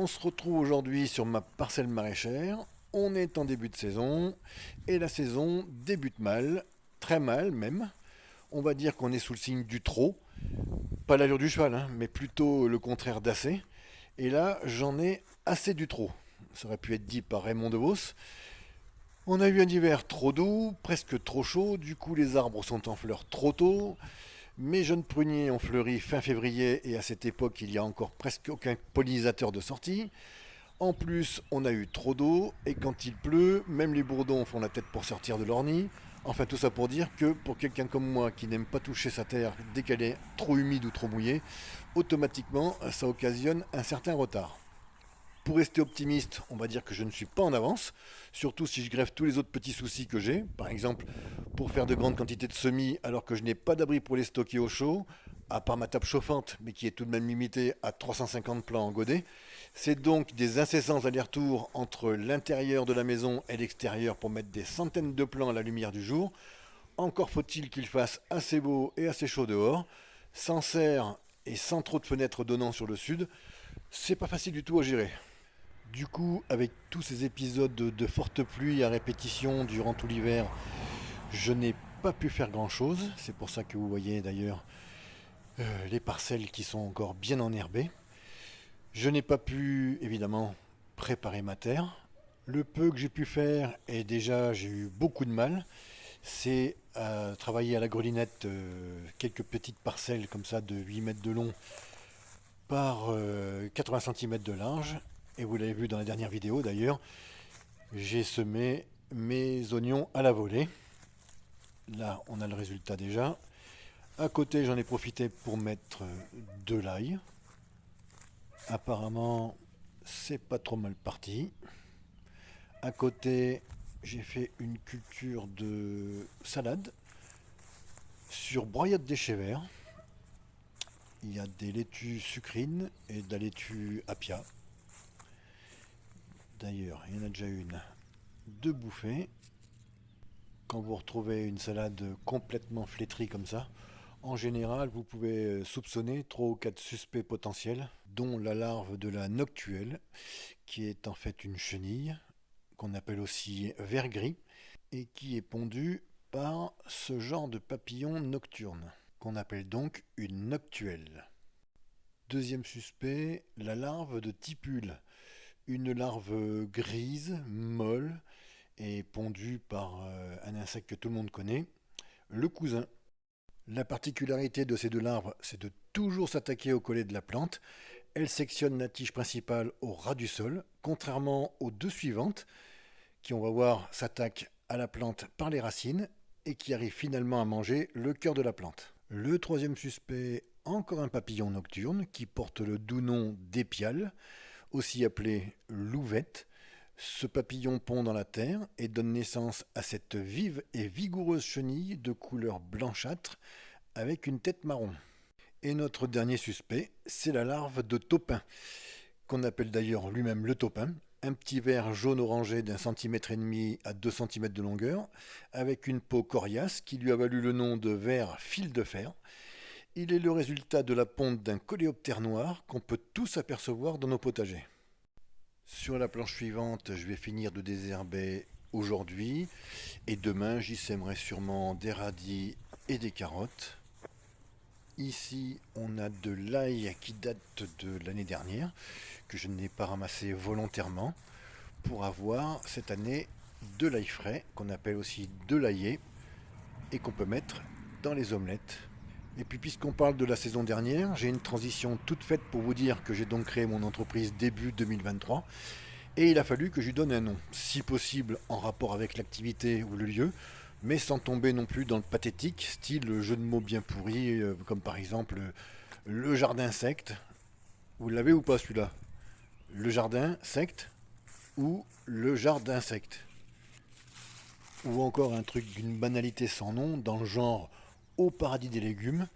On se retrouve aujourd'hui sur ma parcelle maraîchère. On est en début de saison et la saison débute mal, très mal même. On va dire qu'on est sous le signe du trot, pas l'allure du cheval, hein, mais plutôt le contraire d'assez. Et là, j'en ai assez du trot. Ça aurait pu être dit par Raymond DeVos. On a eu un hiver trop doux, presque trop chaud, du coup les arbres sont en fleurs trop tôt. Mes jeunes pruniers ont fleuri fin février et à cette époque il n'y a encore presque aucun pollinisateur de sortie. En plus, on a eu trop d'eau et quand il pleut, même les bourdons font la tête pour sortir de leur nid. Enfin, tout ça pour dire que pour quelqu'un comme moi qui n'aime pas toucher sa terre dès qu'elle est trop humide ou trop mouillée, automatiquement, ça occasionne un certain retard. Pour rester optimiste, on va dire que je ne suis pas en avance, surtout si je greffe tous les autres petits soucis que j'ai. Par exemple, pour faire de grandes quantités de semis alors que je n'ai pas d'abri pour les stocker au chaud, à part ma table chauffante, mais qui est tout de même limitée à 350 plants en godet. C'est donc des incessants allers-retours entre l'intérieur de la maison et l'extérieur pour mettre des centaines de plants à la lumière du jour. Encore faut-il qu'il fasse assez beau et assez chaud dehors, sans serre et sans trop de fenêtres donnant sur le sud. C'est pas facile du tout à gérer. Du coup, avec tous ces épisodes de fortes pluies à répétition durant tout l'hiver, je n'ai pas pu faire grand-chose. C'est pour ça que vous voyez d'ailleurs les parcelles qui sont encore bien enherbées. Je n'ai pas pu, évidemment, préparer ma terre. Le peu que j'ai pu faire, et déjà j'ai eu beaucoup de mal, c'est travailler à la grelinette quelques petites parcelles comme ça de 8 mètres de long par 80 cm de large. Et vous l'avez vu dans la dernière vidéo d'ailleurs, j'ai semé mes oignons à la volée. Là, on a le résultat déjà. À côté, j'en ai profité pour mettre de l'ail. Apparemment, c'est pas trop mal parti. À côté, j'ai fait une culture de salade sur broyade d'échets verts. Il y a des laitues sucrines et de la laitue apia. D'ailleurs, il y en a déjà une de bouffée. Quand vous retrouvez une salade complètement flétrie comme ça, en général, vous pouvez soupçonner 3 ou 4 suspects potentiels, dont la larve de la noctuelle, qui est en fait une chenille, qu'on appelle aussi ver-gris, et qui est pondue par ce genre de papillon nocturne, qu'on appelle donc une noctuelle. Deuxième suspect, la larve de tipule, une larve grise, molle, et pondue par un insecte que tout le monde connaît, le cousin. La particularité de ces deux larves, c'est de toujours s'attaquer au collet de la plante. Elles sectionnent la tige principale au ras du sol, contrairement aux deux suivantes, qui on va voir s'attaquent à la plante par les racines et qui arrivent finalement à manger le cœur de la plante. Le troisième suspect, encore un papillon nocturne qui porte le doux nom d'épiale, aussi appelé louvette. Ce papillon pond dans la terre et donne naissance à cette vive et vigoureuse chenille de couleur blanchâtre avec une tête marron. Et notre dernier suspect, c'est la larve de taupin, qu'on appelle d'ailleurs lui-même le taupin, un petit ver jaune-orangé d'1,5 cm à 2 cm de longueur, avec une peau coriace qui lui a valu le nom de ver fil de fer. Il est le résultat de la ponte d'un coléoptère noir qu'on peut tous apercevoir dans nos potagers. Sur la planche suivante, je vais finir de désherber aujourd'hui et demain j'y sèmerai sûrement des radis et des carottes. Ici, on a de l'ail qui date de l'année dernière, que je n'ai pas ramassé volontairement, pour avoir cette année de l'ail frais, qu'on appelle aussi de l'aillé, et qu'on peut mettre dans les omelettes. Et puis puisqu'on parle de la saison dernière, j'ai une transition toute faite pour vous dire que j'ai donc créé mon entreprise début 2023, et il a fallu que je lui donne un nom, si possible en rapport avec l'activité ou le lieu, mais sans tomber non plus dans le pathétique, style jeu de mots bien pourri, comme par exemple le jardin secte. Vous l'avez ou pas celui-là? Le jardin secte ou le jardin secte? Ou encore un truc d'une banalité sans nom, dans le genre au paradis des légumes.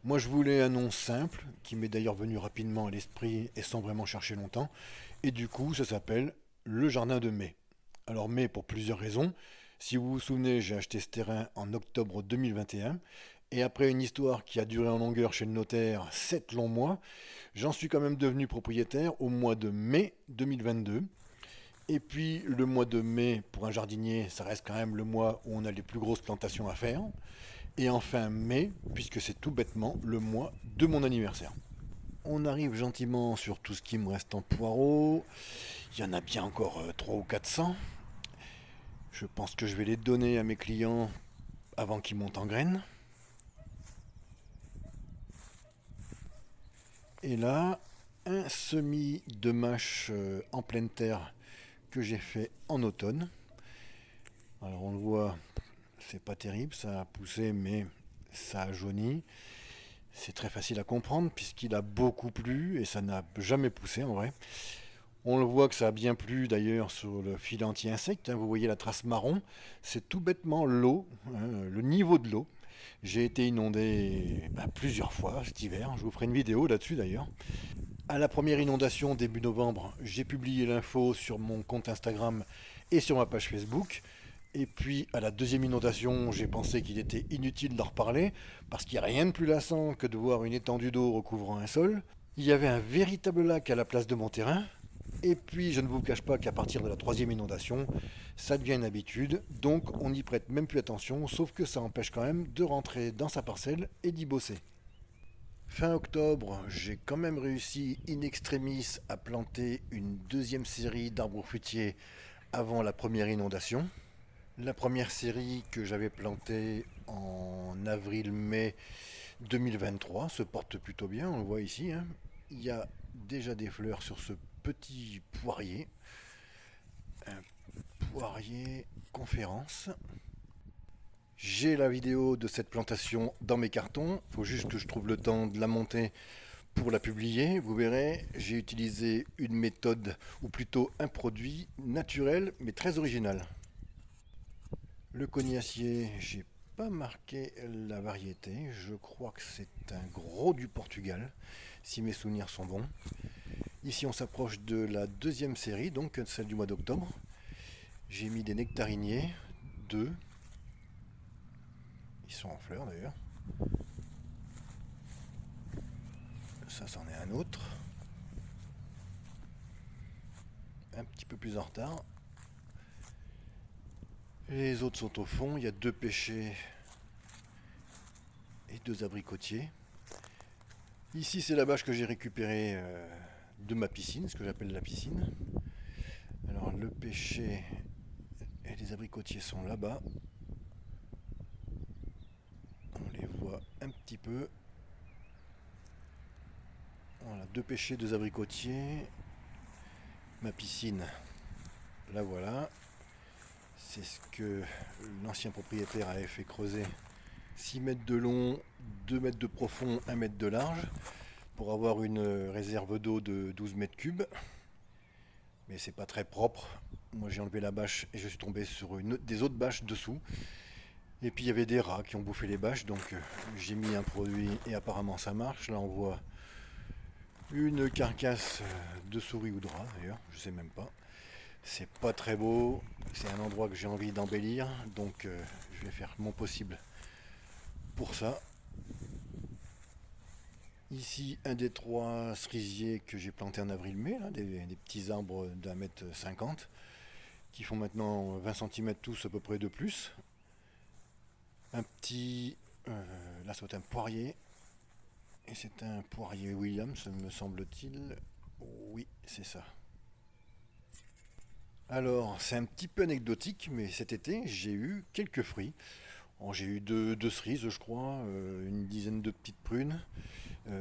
Moi je voulais un nom simple, qui m'est d'ailleurs venu rapidement à l'esprit et sans vraiment chercher longtemps, et du coup ça s'appelle le jardin de mai. Alors mai pour plusieurs raisons. Si vous vous souvenez, j'ai acheté ce terrain en octobre 2021 Et après une histoire qui a duré en longueur chez le notaire 7 longs mois, j'en suis quand même devenu propriétaire au mois de mai 2022. Et puis le mois de mai, pour un jardinier, ça reste quand même le mois où on a les plus grosses plantations à faire. Et enfin mai, puisque c'est tout bêtement le mois de mon anniversaire. On arrive gentiment sur tout ce qui me reste en poireaux. Il y en a bien encore 300 ou 400. Je pense que je vais les donner à mes clients avant qu'ils montent en graines. Et là, un semis de mâche en pleine terre que j'ai fait en automne. Alors on le voit, c'est pas terrible, ça a poussé, mais ça a jauni. C'est très facile à comprendre puisqu'il a beaucoup plu et ça n'a jamais poussé en vrai. On le voit que ça a bien plu d'ailleurs sur le filet anti-insectes, hein, vous voyez la trace marron, c'est tout bêtement l'eau, hein, le niveau de l'eau. J'ai été inondé plusieurs fois cet hiver, je vous ferai une vidéo là-dessus d'ailleurs. À la première inondation début novembre, j'ai publié l'info sur mon compte Instagram et sur ma page Facebook. Et puis à la deuxième inondation, j'ai pensé qu'il était inutile d'en reparler, parce qu'il n'y a rien de plus lassant que de voir une étendue d'eau recouvrant un sol. Il y avait un véritable lac à la place de mon terrain. Et puis je ne vous cache pas qu'à partir de la troisième inondation, ça devient une habitude, donc on n'y prête même plus attention, sauf que ça empêche quand même de rentrer dans sa parcelle et d'y bosser. Fin octobre, j'ai quand même réussi in extremis à planter une deuxième série d'arbres fruitiers avant la première inondation. La première série que j'avais plantée en avril-mai 2023 se porte plutôt bien, on le voit ici, hein. Il y a déjà des fleurs sur ce petit poirier, un poirier conférence. J'ai la vidéo de cette plantation dans mes cartons, il faut juste que je trouve le temps de la monter pour la publier. Vous verrez, j'ai utilisé une méthode, ou plutôt un produit naturel mais très original. Le cognacier, j'ai pas marqué la variété, je crois que c'est un gros du Portugal, si mes souvenirs sont bons. Ici on s'approche de la deuxième série, donc celle du mois d'octobre. J'ai mis des nectariniers, deux. Ils sont en fleurs d'ailleurs. Ça c'en est un autre. Un petit peu plus en retard. Les autres sont au fond, il y a deux pêchers et deux abricotiers. Ici c'est la bâche que j'ai récupérée de ma piscine, ce que j'appelle la piscine. Alors le pêcher et les abricotiers sont là-bas. On les voit un petit peu. Voilà, deux pêchers, deux abricotiers. Ma piscine, la voilà. C'est ce que l'ancien propriétaire avait fait creuser. 6 mètres de long, 2 mètres de profond, 1 mètre de large, pour avoir une réserve d'eau de 12 mètres cubes. Mais c'est pas très propre. Moi j'ai enlevé la bâche et je suis tombé sur des autres bâches dessous. Et puis il y avait des rats qui ont bouffé les bâches, donc j'ai mis un produit et apparemment ça marche. Là on voit une carcasse de souris ou de rat d'ailleurs, je sais même pas. C'est pas très beau, c'est un endroit que j'ai envie d'embellir, donc je vais faire mon possible pour ça. Ici, un des trois cerisiers que j'ai planté en avril-mai, des petits arbres d'un mètre 50, qui font maintenant 20 cm tous à peu près de plus. Un petit, là c'est un poirier, et c'est un poirier Williams, me semble-t-il. Oui, c'est ça. Alors, c'est un petit peu anecdotique, mais cet été, j'ai eu quelques fruits. Bon, j'ai eu deux cerises, je crois, une dizaine de petites prunes,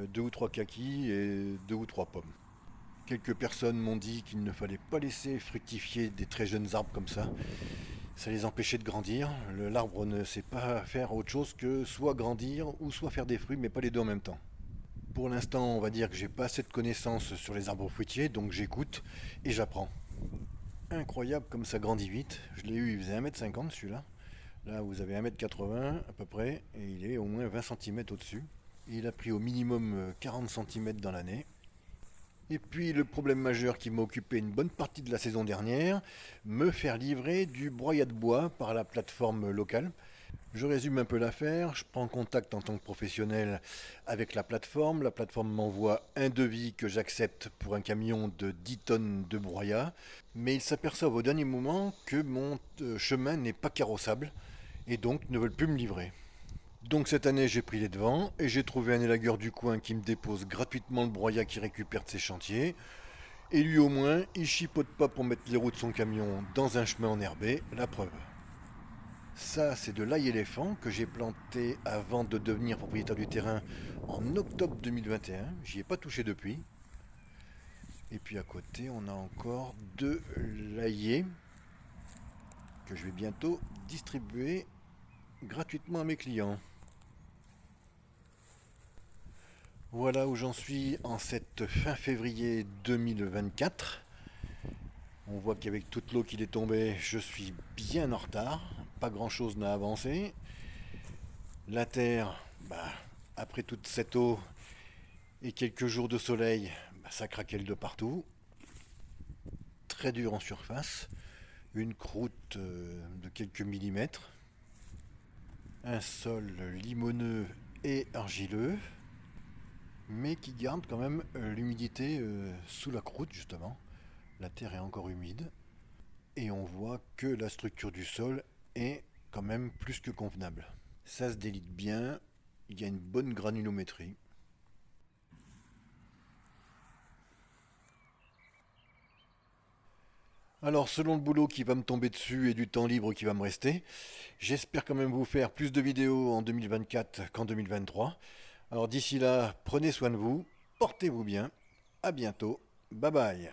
deux ou trois kakis et deux ou trois pommes. Quelques personnes m'ont dit qu'il ne fallait pas laisser fructifier des très jeunes arbres comme ça les empêchait de grandir. L'arbre ne sait pas faire autre chose que soit grandir ou soit faire des fruits, mais pas les deux en même temps. Pour l'instant, on va dire que j'ai pas assez de connaissances sur les arbres fruitiers, donc j'écoute et j'apprends. Incroyable comme ça grandit vite. Je l'ai eu, il faisait 1,50 m celui-là. Là, vous avez 1,80 m à peu près, et il est au moins 20 cm au-dessus. Il a pris au minimum 40 cm dans l'année. Et puis le problème majeur qui m'a occupé une bonne partie de la saison dernière, me faire livrer du broyat de bois par la plateforme locale. Je résume un peu l'affaire, je prends contact en tant que professionnel avec la plateforme m'envoie un devis que j'accepte pour un camion de 10 tonnes de broyat, mais ils s'aperçoivent au dernier moment que mon chemin n'est pas carrossable et donc ne veulent plus me livrer. Donc cette année j'ai pris les devants et j'ai trouvé un élagueur du coin qui me dépose gratuitement le broyat qu'il récupère de ses chantiers. Et lui au moins, il chipote pas pour mettre les roues de son camion dans un chemin enherbé, la preuve. Ça, c'est de l'ail éléphant que j'ai planté avant de devenir propriétaire du terrain en octobre 2021. J'y ai pas touché depuis. Et puis à côté, on a encore de l'ail que je vais bientôt distribuer gratuitement à mes clients. Voilà où j'en suis en cette fin février 2024. On voit qu'avec toute l'eau qui est tombée, je suis bien en retard. Pas grand chose n'a avancé. La terre, après toute cette eau et quelques jours de soleil, ça craquelle de partout. Très dur en surface. Une croûte de quelques millimètres. Un sol limoneux et argileux, mais qui garde quand même l'humidité sous la croûte justement. La terre est encore humide et on voit que la structure du sol est quand même plus que convenable. Ça se délite bien, il y a une bonne granulométrie. Alors selon le boulot qui va me tomber dessus et du temps libre qui va me rester, j'espère quand même vous faire plus de vidéos en 2024 qu'en 2023. Alors d'ici là, prenez soin de vous, portez-vous bien, à bientôt, bye bye.